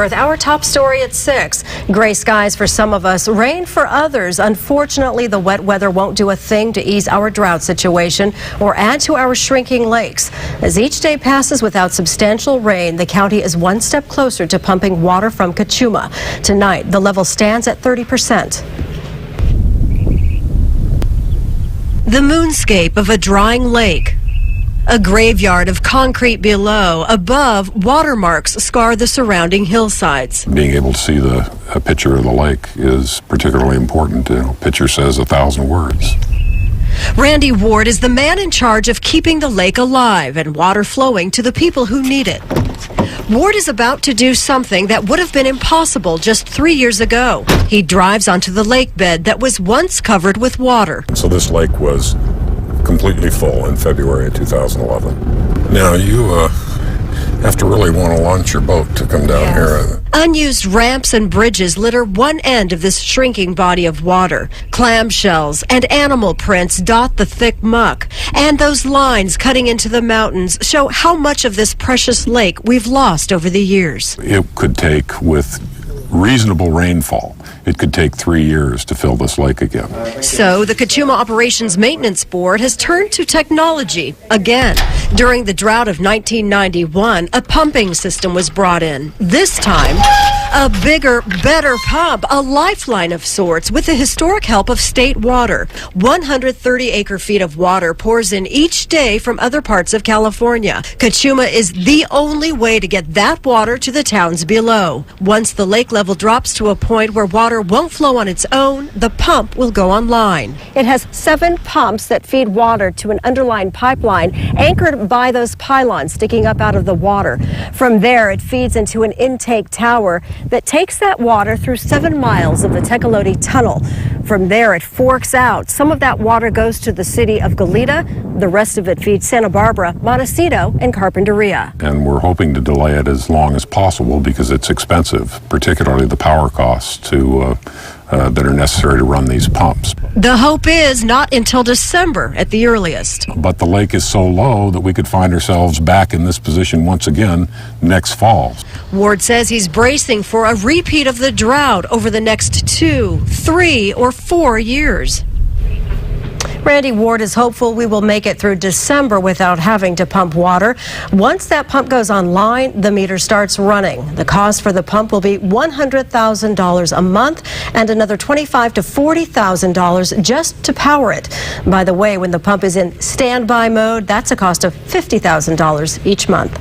Our top story at 6. Gray skies for some of us, rain for others. Unfortunately, the wet weather won't do a thing to ease our drought situation or add to our shrinking lakes. As each day passes without substantial rain, the county is one step closer to pumping water from Cachuma. Tonight, the level stands at 30%. The moonscape of a drying lake. A graveyard of concrete below. Above, watermarks scar the surrounding hillsides. Being able to see a picture of the lake is particularly important. A picture says 1,000 words. Randy Ward is the man in charge of keeping the lake alive and water flowing to the people who need it. Ward is about to do something that would have been impossible just 3 years ago. He drives onto the lake bed that was once covered with water. So this lake was completely full in February of 2011. Now you have to really want to launch your boat to come down here. Unused ramps and bridges litter one end of this shrinking body of water. Clamshells and animal prints dot the thick muck. And those lines cutting into the mountains show how much of this precious lake we've lost over the years. It could take, with reasonable rainfall, it could take 3 years to fill this lake again. So the Cachuma Operations Maintenance Board has turned to technology again. During the drought of 1991, a pumping system was brought in. This time, a bigger, better pump, a lifeline of sorts, with the historic help of state water. 130 acre-feet of water pours in each day from other parts of California. Cachuma is the only way to get that water to the towns below. Once the lake level drops to a point where water won't flow on its own, the pump will go online. It has 7 pumps that feed water to an underlying pipeline anchored by those pylons sticking up out of the water. From there, it feeds into an intake tower that takes that water through 7 miles of the Tecolote Tunnel. From there, it forks out. Some of that water goes to the city of Goleta. The rest of it feeds Santa Barbara, Montecito, and Carpinteria. And we're hoping to delay it as long as possible because it's expensive, particularly the power costs that are necessary to run these pumps. The hope is not until December at the earliest. But the lake is so low that we could find ourselves back in this position once again next fall. Ward says he's bracing for a repeat of the drought over the next 2, 3, or 4 years. Randy Ward is hopeful we will make it through December without having to pump water. Once that pump goes online, the meter starts running. The cost for the pump will be $100,000 a month and another $25,000 to $40,000 just to power it. By the way, when the pump is in standby mode, that's a cost of $50,000 each month.